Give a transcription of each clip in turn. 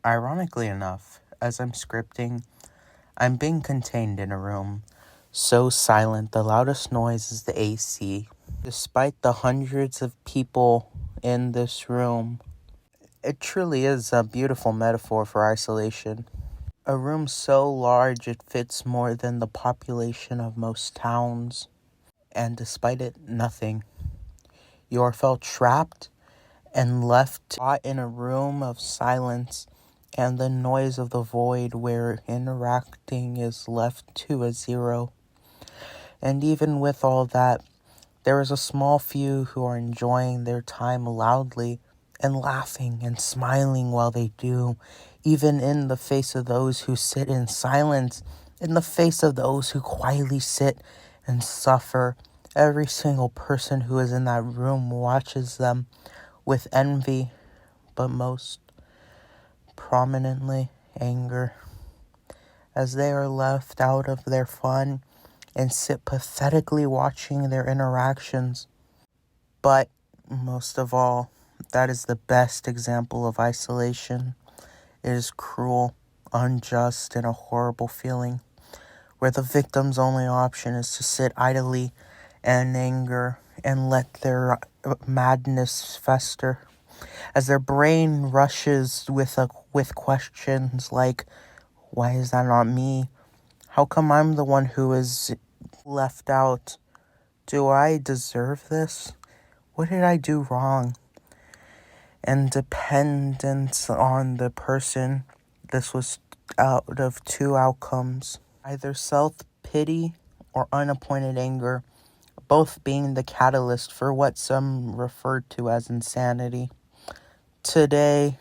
Ironically enough, as I'm scripting, I'm being contained in a room so silent the loudest noise is the AC. Despite the hundreds of people in this room, it truly is a beautiful metaphor for isolation. A room so large it fits more than the population of most towns, and despite it, nothing. You are felt trapped and left in a room of silence and the noise of the void where interacting is left to a zero. And even with all that, there is a small few who are enjoying their time loudly and laughing and smiling while they do, even in the face of those who sit in silence, in the face of those who quietly sit and suffer. Every single person who is in that room watches them with envy, but most prominently anger, as they are left out of their fun and sit pathetically watching their interactions. But most of all, that is the best example of isolation. It is cruel, unjust, and a horrible feeling, where the victim's only option is to sit idly and in anger and let their madness fester, as their brain rushes with questions like, why is that not me? How come I'm the one who is left out? Do I deserve this? What did I do wrong? And dependent on the person, this was out of two outcomes, either self-pity or unappointed anger, both being the catalyst for what some referred to as insanity. Today,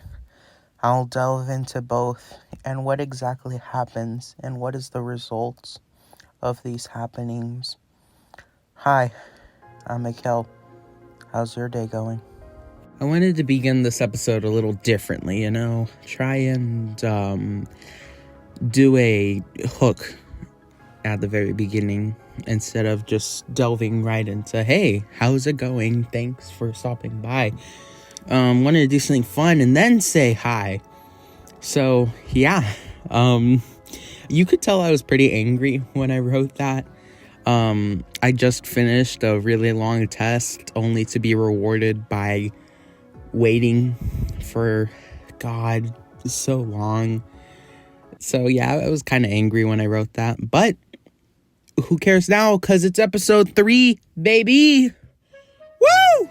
I'll delve into both and what exactly happens and what is the results of these happenings. Hi, I'm Mìhkel. How's your day going? I wanted to begin this episode a little differently, try and do a hook at the very beginning instead of just delving right into, hey, how's it going? Thanks for stopping by. Wanted to do something fun and then say hi. So, yeah, you could tell I was pretty angry when I wrote that. I just finished a really long test only to be rewarded by waiting for God so long. So, yeah, I was kind of angry when I wrote that. But who cares now? Because it's episode 3, baby! Woo!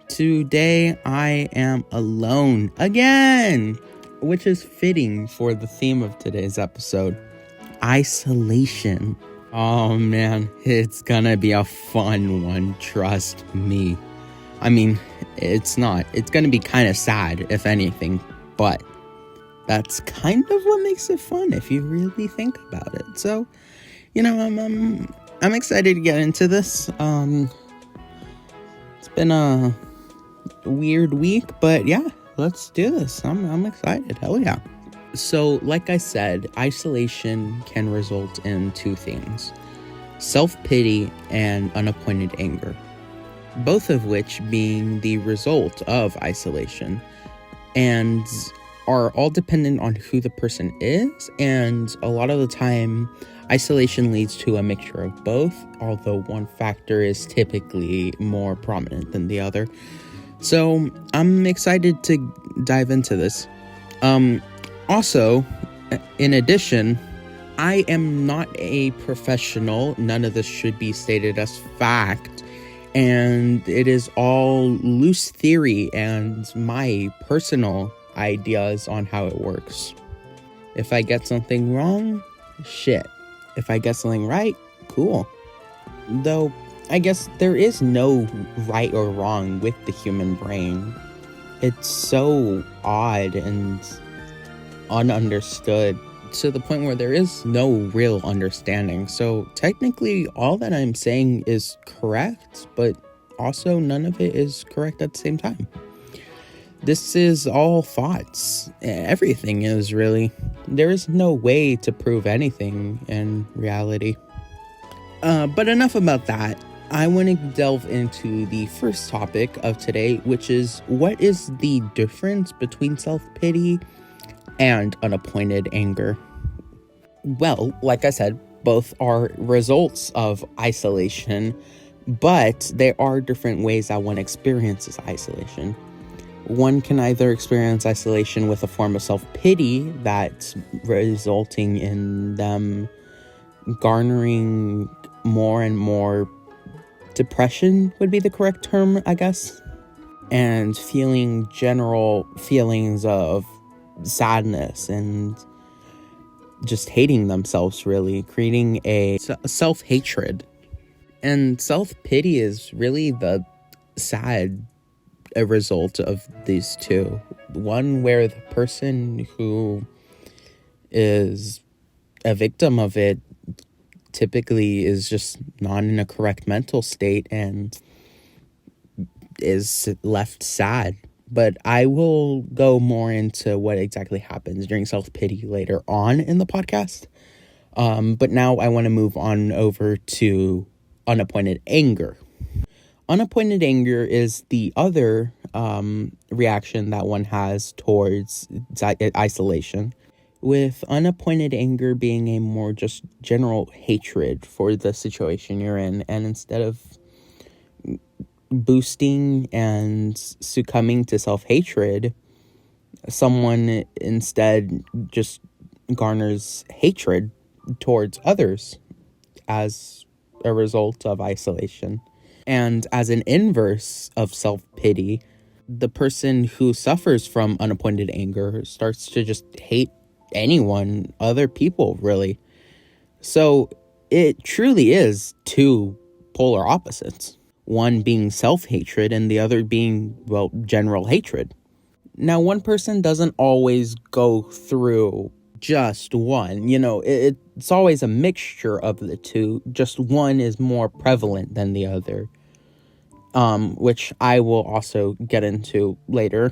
Today, I am alone again, which is fitting for the theme of today's episode, isolation. Oh man, it's gonna be a fun one, trust me. I mean, it's gonna be kind of sad, if anything, but that's kind of what makes it fun if you really think about it. So, I'm excited to get into this. It's been a weird week, but yeah, let's do this. I'm excited. Hell yeah. So, like I said, isolation can result in two things: self-pity and unappointed anger, both of which being the result of isolation, and are all dependent on who the person is, and a lot of the time, isolation leads to a mixture of both, although one factor is typically more prominent than the other. So, I'm excited to dive into this. Also, in addition, I am not a professional. None of this should be stated as fact. And it is all loose theory and my personal ideas on how it works. If I get something wrong, shit. If I get something right, cool. Though, I guess there is no right or wrong with the human brain. It's so odd and ununderstood to the point where there is no real understanding. So technically all that I'm saying is correct, but also none of it is correct at the same time. This is all thoughts. Everything is, really. There is no way to prove anything in reality. But enough about that. I want to delve into the first topic of today, which is what is the difference between self-pity and unappointed anger. Well, like I said, both are results of isolation, but there are different ways that one experiences isolation. One can either experience isolation with a form of self-pity that's resulting in them garnering more and more depression would be the correct term, I guess, and feeling general feelings of sadness and just hating themselves, really, creating a self-hatred. And self-pity is really the sad result of these two. One where the person who is a victim of it typically is just not in a correct mental state and is left sad. But I will go more into what exactly happens during self-pity later on in the podcast. But now I want to move on over to unappointed anger. Unappointed anger is the other reaction that one has towards isolation, with unappointed anger being a more just general hatred for the situation you're in, and instead of boosting and succumbing to self-hatred, someone instead just garners hatred towards others as a result of isolation. And as an inverse of self-pity, the person who suffers from unappointed anger starts to just hate anyone, other people, really. So it truly is two polar opposites. One being self-hatred and the other being, well, general hatred. Now, one person doesn't always go through just one. It's always a mixture of the two. Just one is more prevalent than the other. Which I will also get into later.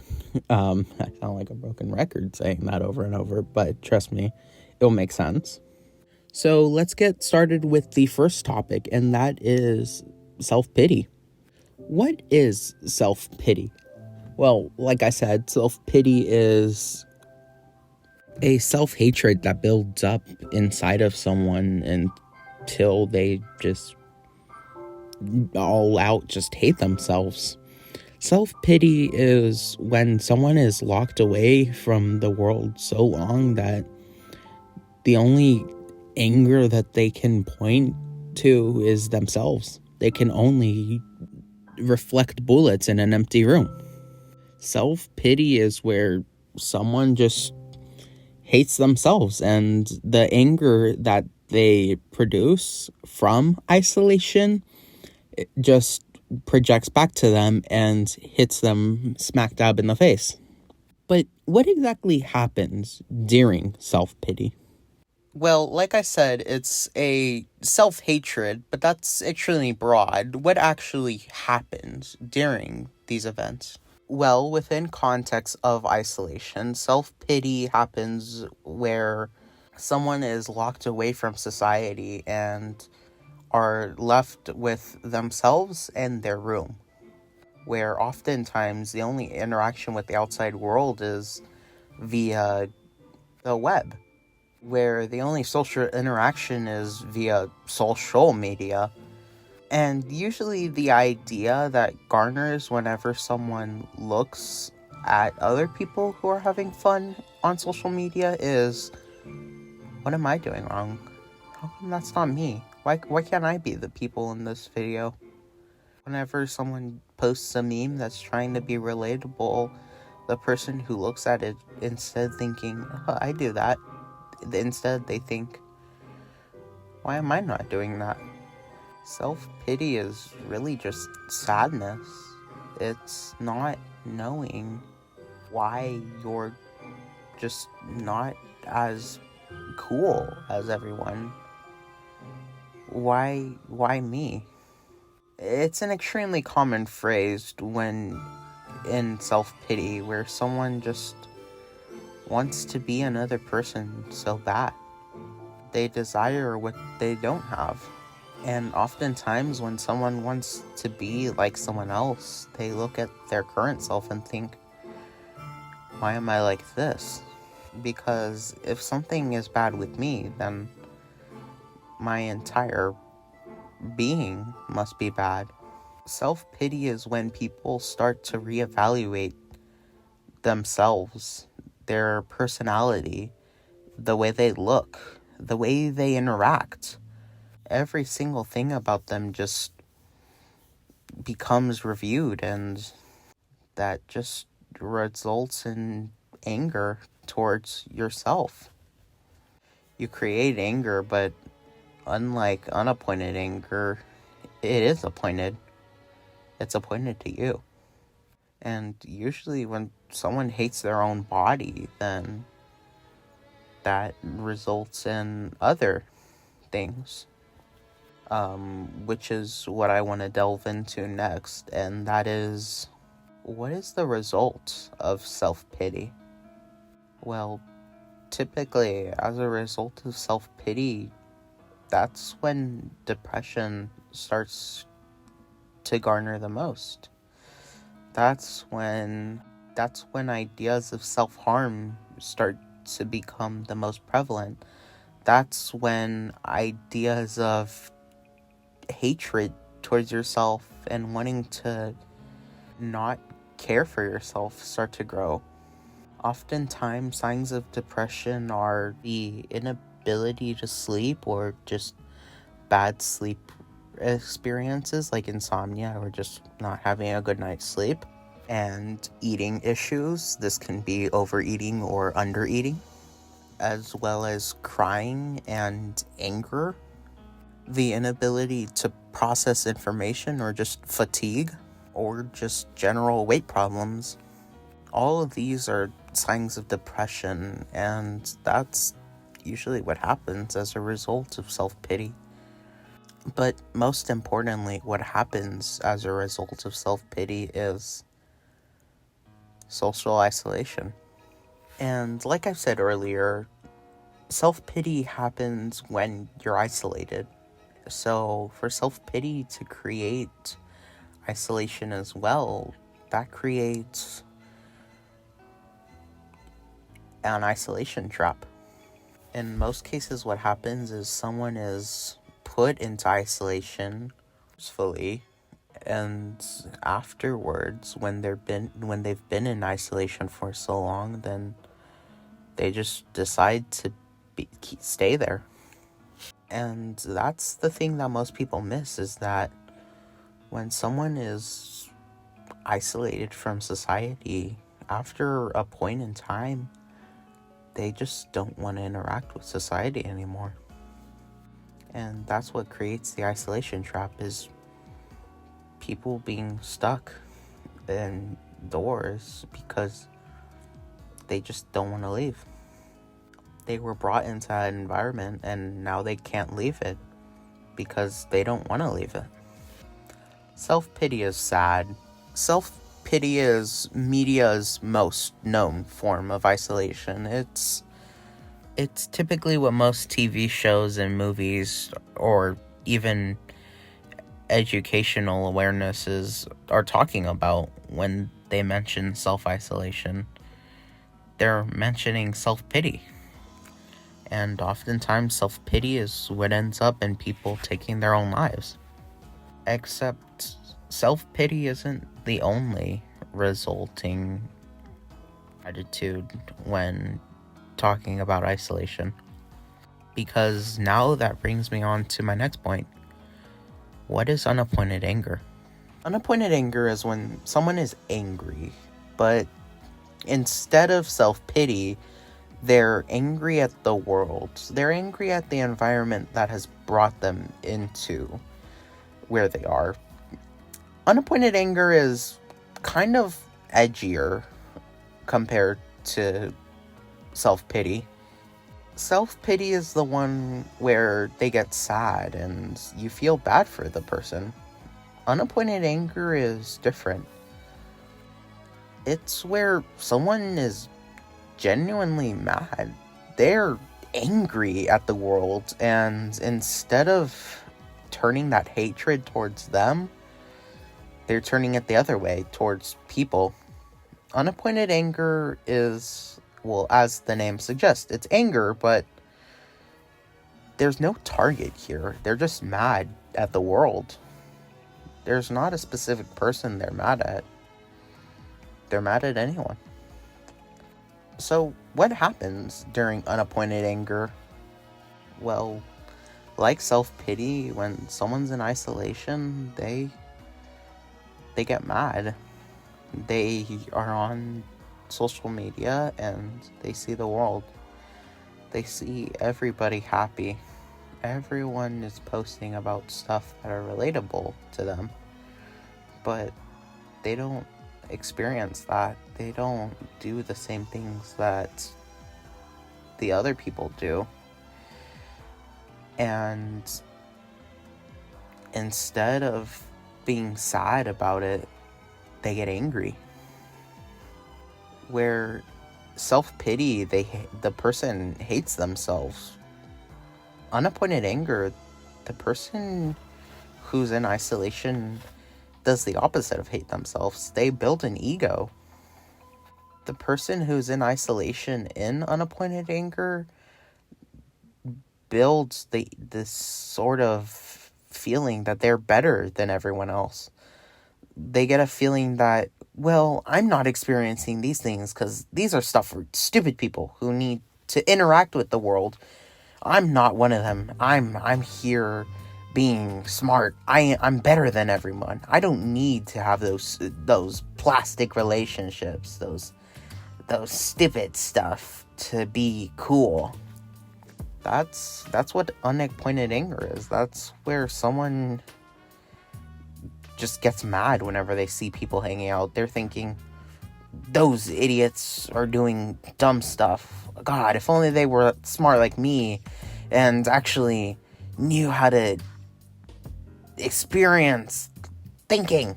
I sound like a broken record saying that over and over, but trust me, it'll make sense. So let's get started with the first topic, and that is self-pity. What is self-pity? Well, like I said, self-pity is a self-hatred that builds up inside of someone until they just all out just hate themselves. Self-pity is when someone is locked away from the world so long that the only anger that they can point to is themselves. They can only reflect bullets in an empty room. Self-pity is where someone just hates themselves, and the anger that they produce from isolation just projects back to them and hits them smack dab in the face. But what exactly happens during self-pity? Well, like I said, it's a self-hatred, but that's extremely broad. What actually happens during these events? Well, within context of isolation, self-pity happens where someone is locked away from society and are left with themselves and their room, where oftentimes the only interaction with the outside world is via the web, where the only social interaction is via social media. And usually the idea that garners whenever someone looks at other people who are having fun on social media is, what am I doing wrong? How come that's not me? Why can't I be the people in this video? Whenever someone posts a meme that's trying to be relatable, the person who looks at it, instead thinking, oh, I do that, instead they think, why am I not doing that? Self-pity is really just sadness. It's not knowing why you're just not as cool as everyone. Why me? It's an extremely common phrase when in self-pity, where someone just wants to be another person so bad. They desire what they don't have. And oftentimes when someone wants to be like someone else, they look at their current self and think, why am I like this? Because if something is bad with me, then my entire being must be bad. Self-pity is when people start to reevaluate themselves, their personality, the way they look, the way they interact. Every single thing about them just becomes reviewed, and that just results in anger towards yourself. You create anger, but unlike unappointed anger, it is appointed. It's appointed to you. And usually when someone hates their own body, then that results in other things. Which is what I want to delve into next, and that is, what is the result of self-pity? Well, typically, as a result of self-pity, that's when depression starts to garner the most. That's when ideas of self-harm start to become the most prevalent. That's when ideas of hatred towards yourself and wanting to not care for yourself start to grow. Oftentimes, signs of depression are the inability to sleep, or just bad sleep experiences like insomnia, or just not having a good night's sleep, and eating issues. This can be overeating or undereating, as well as crying and anger, the inability to process information, or just fatigue, or just general weight problems. All of these are signs of depression, and that's usually what happens as a result of self-pity. But most importantly, what happens as a result of self-pity is social isolation. And like I said earlier, self-pity happens when you're isolated. So for self-pity to create isolation as well, that creates an isolation trap. In most cases, what happens is someone is put into isolation forcefully, and afterwards, when they've been in isolation for so long, then they just decide to stay there. And that's the thing that most people miss, is that when someone is isolated from society, after a point in time, they just don't want to interact with society anymore. And that's what creates the isolation trap, is people being stuck indoors because they just don't want to leave. They were brought into that environment, and now they can't leave it because they don't want to leave it. Self-pity is sad. Self-pity is media's most known form of isolation. It's typically what most TV shows and movies, or even educational awarenesses, are talking about when they mention self-isolation. They're mentioning self-pity. And oftentimes self-pity is what ends up in people taking their own lives. Except self-pity isn't the only resulting attitude when talking about isolation. Because now that brings me on to my next point. What is unappointed anger? Unappointed anger is when someone is angry, but instead of self-pity, they're angry at the world. They're angry at the environment that has brought them into where they are. Unappointed anger is kind of edgier compared to self-pity. Self-pity is the one where they get sad and you feel bad for the person. Unappointed anger is different. It's where someone is genuinely mad. They're angry at the world, and instead of turning that hatred towards them, they're turning it the other way, towards people. Unappointed anger is well, as the name suggests, it's anger, but there's no target here. They're just mad at the world. There's not a specific person they're mad at. They're mad at anyone. So, what happens during unappointed anger? Well, like self-pity, when someone's in isolation, they get mad. They are on social media and they see the world. They see everybody happy. Everyone is posting about stuff that are relatable to them, but they don't experience that. They don't do the same things that the other people do. And instead of being sad about it, they get angry. Where self-pity, the person hates themselves. Unappointed anger, the person who's in isolation does the opposite of hate themselves. They build an ego. The person who's in isolation in unappointed anger builds this sort of feeling that they're better than everyone else. They get a feeling that, well, I'm not experiencing these things because these are stuff for stupid people who need to interact with the world. I'm not one of them. I'm here being smart. I'm better than everyone. I don't need to have those plastic relationships, those stupid stuff to be cool. That's what unappointed anger is. That's where someone just gets mad whenever they see people hanging out. They're thinking, those idiots are doing dumb stuff. God, if only they were smart like me and actually knew how to experience thinking.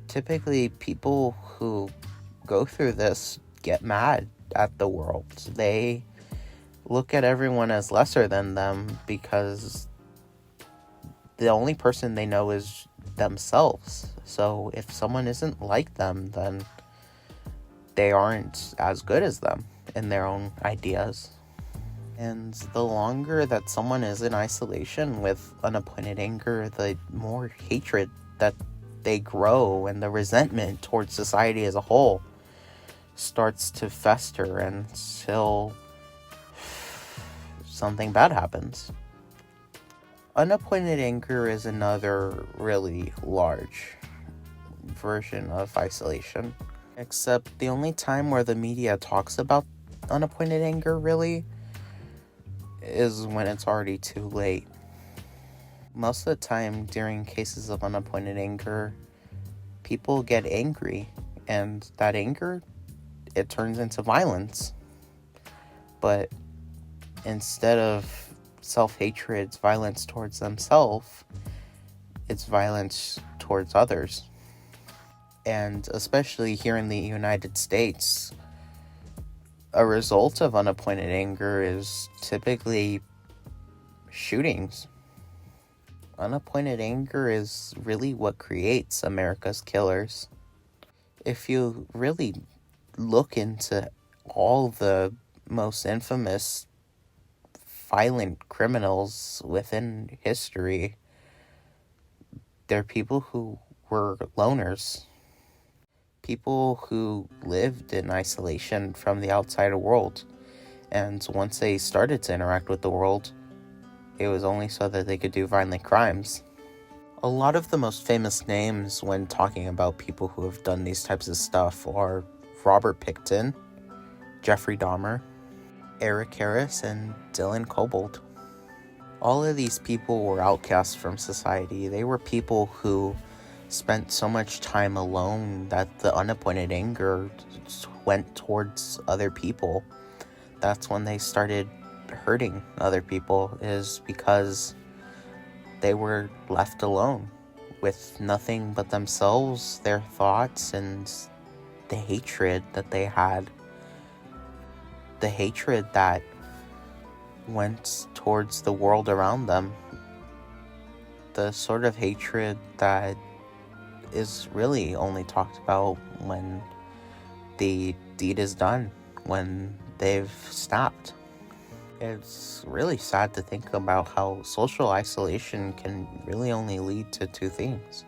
Typically, people who go through this get mad at the world. They look at everyone as lesser than them because the only person they know is themselves. So if someone isn't like them, then they aren't as good as them in their own ideas. And the longer that someone is in isolation with unappointed anger, the more hatred that they grow, and the resentment towards society as a whole starts to fester until something bad happens. Unappointed anger is another really large version of isolation. Except the only time where the media talks about unappointed anger really is when it's already too late. Most of the time during cases of unappointed anger, people get angry, and that anger, it turns into violence. But instead of self-hatred, it's violence towards themselves, it's violence towards others. And especially here in the United States, a result of unappointed anger is typically shootings. Unappointed anger is really what creates America's killers. If you really look into all the most infamous violent criminals within history, they're people who were loners. People who lived in isolation from the outside world. And once they started to interact with the world, it was only so that they could do violent crimes. A lot of the most famous names when talking about people who have done these types of stuff are Robert Pickton, Jeffrey Dahmer, Eric Harris, and Dylan Kobold. All of these people were outcasts from society. They were people who spent so much time alone that the unappointed anger went towards other people. That's when they started hurting other people, is because they were left alone with nothing but themselves, their thoughts, and the hatred that they had. The hatred that went towards the world around them. The sort of hatred that is really only talked about when the deed is done, when they've stopped. It's really sad to think about how social isolation can really only lead to two things: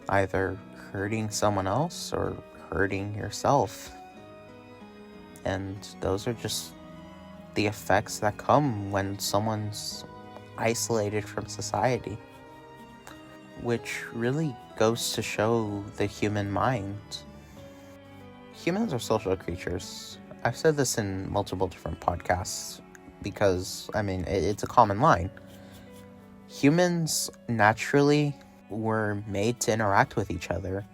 either hurting someone else or hurting yourself. And those are just the effects that come when someone's isolated from society, which really goes to show the human mind. Humans are social creatures. I've said this in multiple different podcasts because, it's a common line. Humans naturally were made to interact with each other.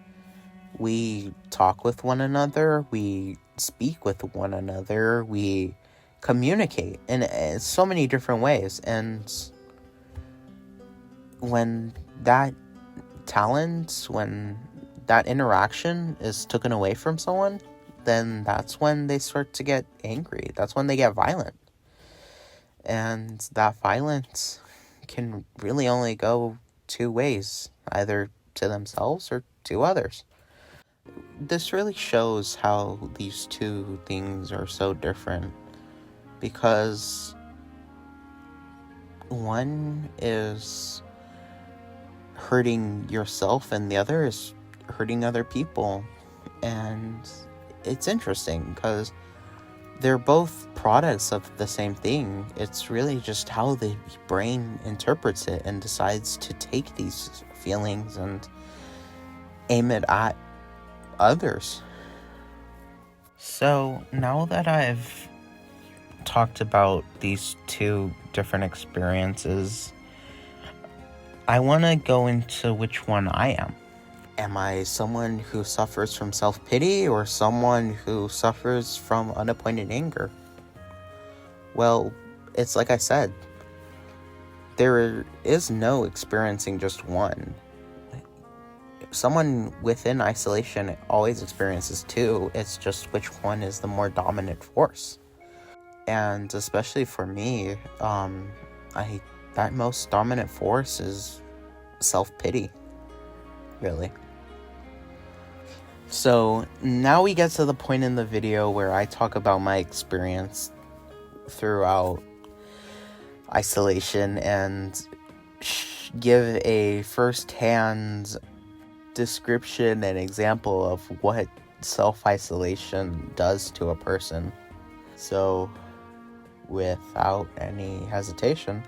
We talk with one another, we speak with one another, we communicate in so many different ways. And when that talent, when that interaction is taken away from someone, then that's when they start to get angry. That's when they get violent. And that violence can really only go two ways, either to themselves or to others. This really shows how these two things are so different, because one is hurting yourself and the other is hurting other people. And it's interesting because they're both products of the same thing. It's really just how the brain interprets it and decides to take these feelings and aim it at others. So now that I've talked about these two different experiences, I want to go into which one I am. Am I someone who suffers from self-pity or someone who suffers from unappointed anger? Well, it's like I said, there is no experiencing just one. Someone within isolation always experiences two. It's just which one is the more dominant force. And especially for me, that most dominant force is self-pity, really. So now we get to the point in the video where I talk about my experience throughout isolation and give a first-hand description and example of what self-isolation does to a person. So without any hesitation,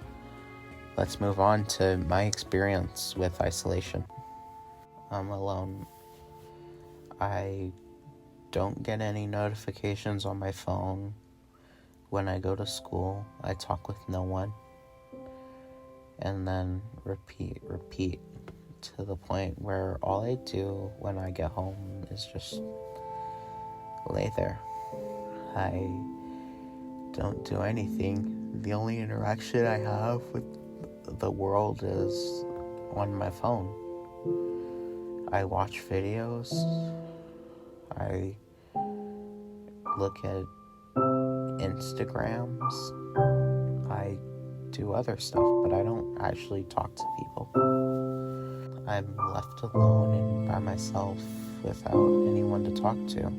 let's move on to my experience with isolation. I'm alone. I don't get any notifications on my phone. When I go to school, I talk with no one. And then repeat to the point where all I do when I get home is just lay there. I don't do anything. The only interaction I have with the world is on my phone. I watch videos. I look at Instagrams. I do other stuff, but I don't actually talk to people. I'm left alone and by myself without anyone to talk to.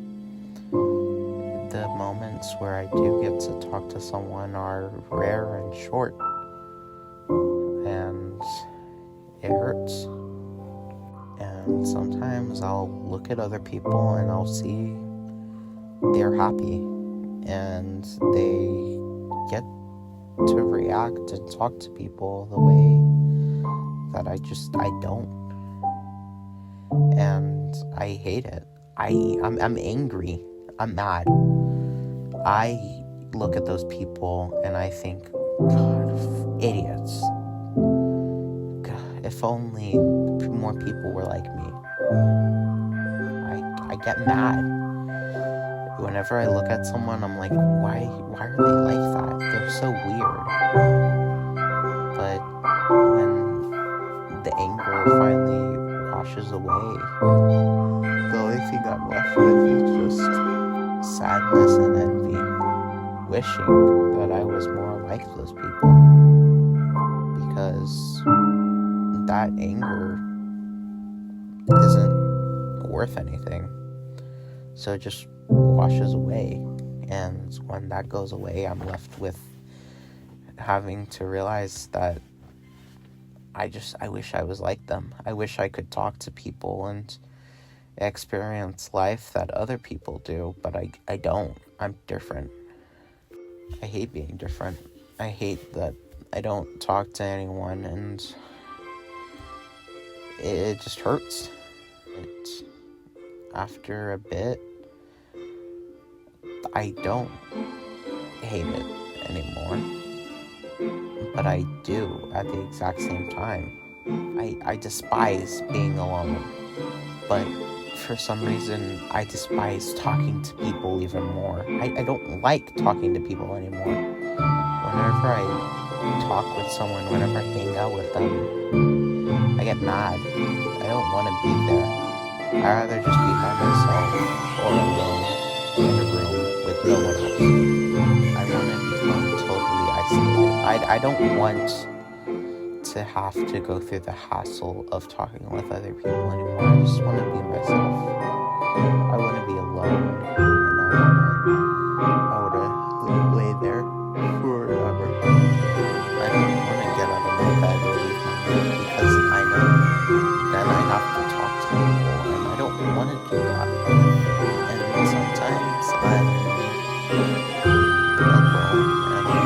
The moments where I do get to talk to someone are rare and short, and it hurts. And sometimes I'll look at other people and I'll see they're happy and they get to react and talk to people the way that I don't. And I hate it. I'm angry. I'm mad. I look at those people and I think, God, idiots. God, if only more people were like me. I get mad. Whenever I look at someone, I'm like, why are they like that? They're so weird. But when the anger finally washes away, the only thing I'm left with is just sadness and envy, wishing that I was more like those people, because that anger isn't worth anything. So it just washes away, And when that goes away, I'm left with having to realize that I wish I was like them. I wish I could talk to people and experience life that other people do, but I don't. I'm different. I hate being different. I hate that I don't talk to anyone, and it just hurts. After a bit, I don't hate it anymore, but I do at the exact same time. I despise being alone, but for some reason, I despise talking to people even more. I don't like talking to people anymore. Whenever I talk with someone, whenever I hang out with them, I get mad. I don't want to be there. I'd rather just be by myself or alone in a room with no one else. I want to become totally isolated. I don't want to have to go through the hassle of talking with other people anymore. I just want to be myself. I want to be alone, and I want to lay there forever. I don't want to get out of my bed or leave my room because I know then I have to talk to people, and I don't want to do that. And sometimes I'm alone and I'm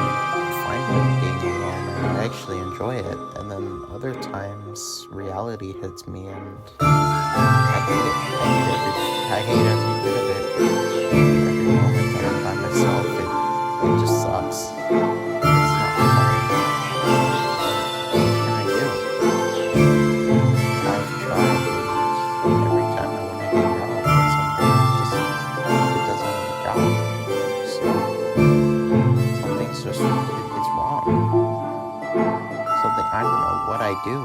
fine with being alone, and I actually enjoy it. And then other times reality hits me and I hate it. I hate every bit of it. Every moment that I'm by myself, it just sucks. It's not fun. What can I do? I've tried. Every time I want to hang out with someone, it doesn't work out. So something's just it's wrong. I don't know what I do,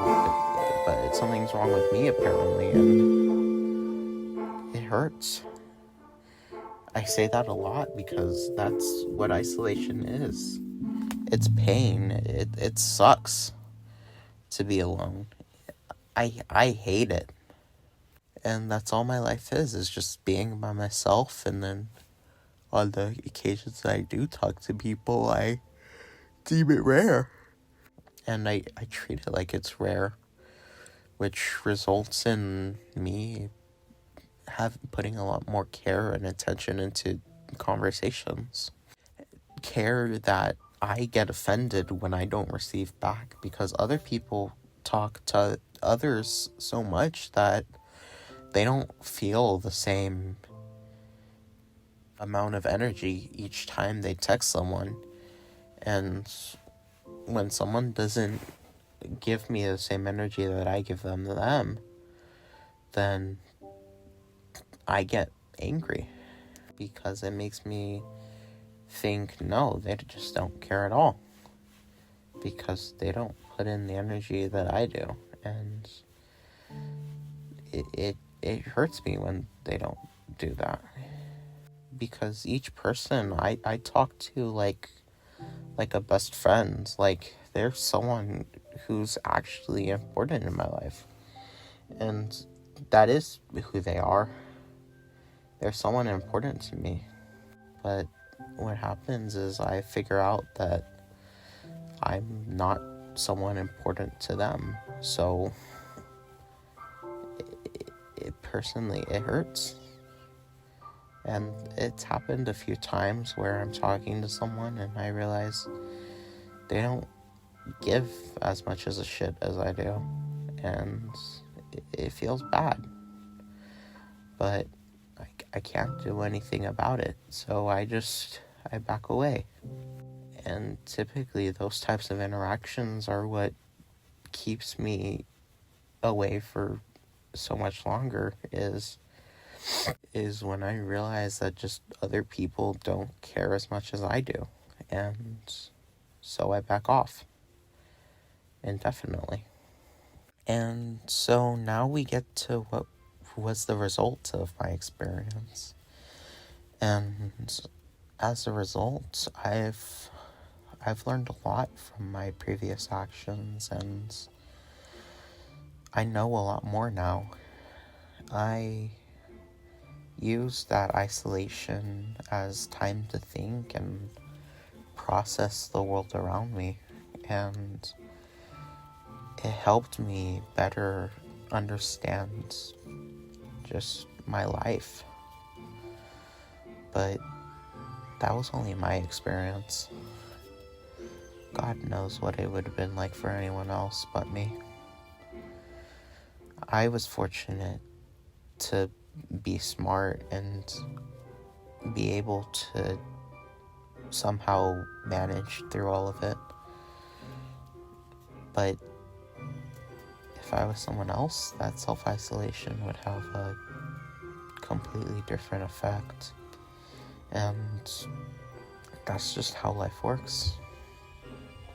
but something's wrong with me apparently, and it hurts. I say that a lot because that's what isolation is. It's pain. It sucks to be alone. I hate it. And that's all my life is just being by myself, and then on the occasions that I do talk to people, I deem it rare. And I treat it like it's rare, which results in me putting a lot more care and attention into conversations. Care that I get offended when I don't receive back, because other people talk to others so much that they don't feel the same amount of energy each time they text someone. And when someone doesn't give me the same energy that I give them, then I get angry, because it makes me think, no, they just don't care at all, because they don't put in the energy that I do. And it hurts me when they don't do that, because each person I talk to like a best friend, like they're someone who's actually important in my life, and that is who they are. They're someone important to me. But what happens is I figure out that I'm not someone important to them. So it personally, it hurts. And it's happened a few times where I'm talking to someone and I realize they don't give as much as a shit as I do. And it feels bad. But I can't do anything about it. So I back away. And typically those types of interactions are what keeps me away for so much longer, is when I realize that just other people don't care as much as I do. And so I back off indefinitely. And so now we get to what was the result of my experience. And as a result, I've learned a lot from my previous actions, and I know a lot more now. I use that isolation as time to think and process the world around me, and it helped me better understand just my life. But that was only my experience. God knows what it would have been like for anyone else but me. I was fortunate to be smart and be able to somehow manage through all of it. But if I was someone else, that self-isolation would have a completely different effect. And that's just how life works.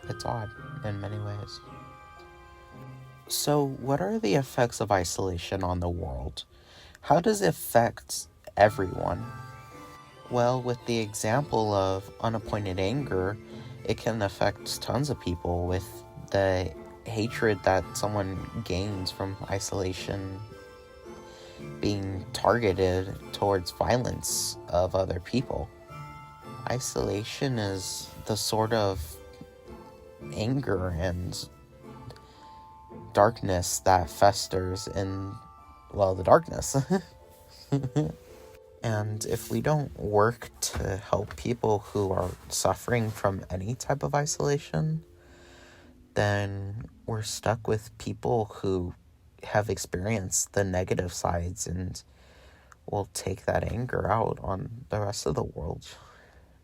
It's odd in many ways. So, what are the effects of isolation on the world? How does it affect everyone? Well, with the example of unappointed anger, it can affect tons of people with the hatred that someone gains from isolation being targeted towards violence of other people. Isolation is the sort of anger and darkness that festers in, well, the darkness. And if we don't work to help people who are suffering from any type of isolation, then we're stuck with people who have experienced the negative sides and will take that anger out on the rest of the world.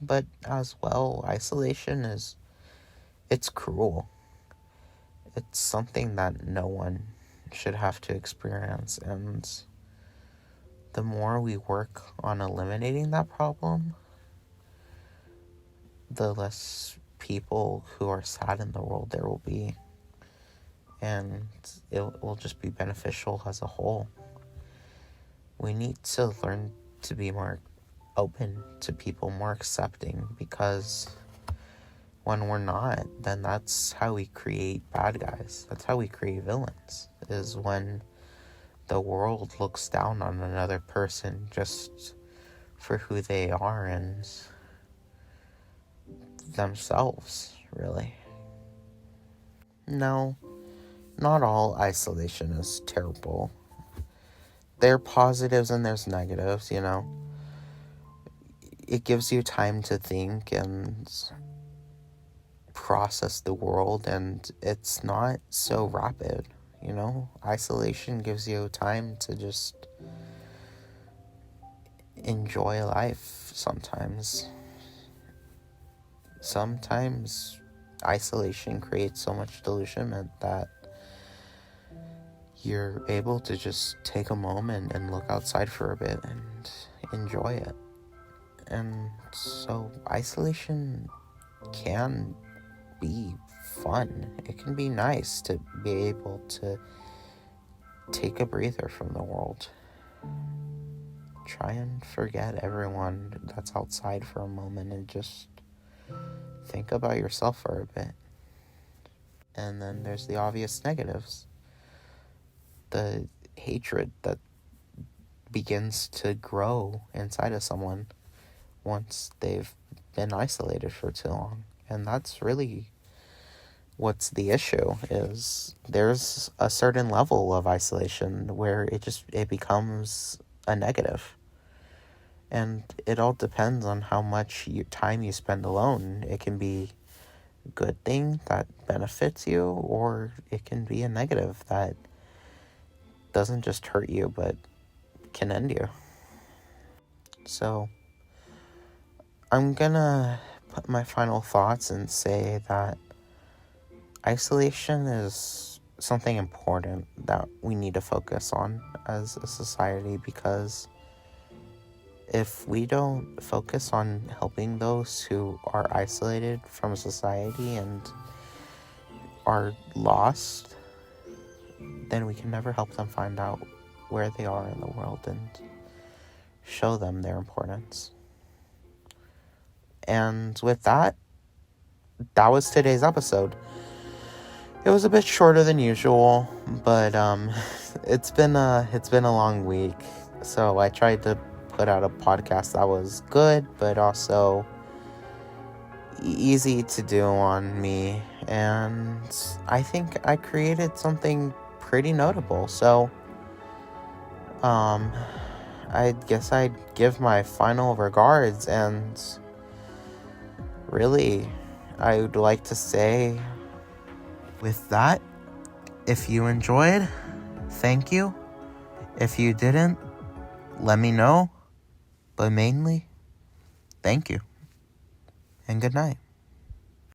But as well, isolation it's cruel. It's something that no one should have to experience, and the more we work on eliminating that problem, the less people who are sad in the world there will be, and it will just be beneficial as a whole. We need to learn to be more open to people, more accepting, because when we're not, then that's how we create bad guys. That's how we create villains, is when the world looks down on another person just for who they are and themselves, really. No, not all isolation is terrible. There are positives and there's negatives, It gives you time to think and process the world, and it's not so rapid, Isolation gives you time to just enjoy life sometimes. Sometimes isolation creates so much delusionment that you're able to just take a moment and look outside for a bit and enjoy it. And so isolation can be fun. It can be nice to be able to take a breather from the world. Try and forget everyone that's outside for a moment and just think about yourself for a bit. And then there's the obvious negatives. The hatred that begins to grow inside of someone once they've been isolated for too long. And that's really what's the issue, is there's a certain level of isolation where it becomes a negative. And it all depends on how much time you spend alone. It can be a good thing that benefits you, or it can be a negative that doesn't just hurt you, but can end you. So, I'm gonna put my final thoughts and say that isolation is something important that we need to focus on as a society, because if we don't focus on helping those who are isolated from society and are lost, then we can never help them find out where they are in the world and show them their importance. And with that was today's episode. It was a bit shorter than usual, but it's been a long week, so I tried to put out a podcast that was good, but also easy to do on me. And I think I created something pretty notable. So, I guess I'd give my final regards, and really, I would like to say with that, if you enjoyed, thank you. If you didn't, let me know. But mainly, thank you. And good night.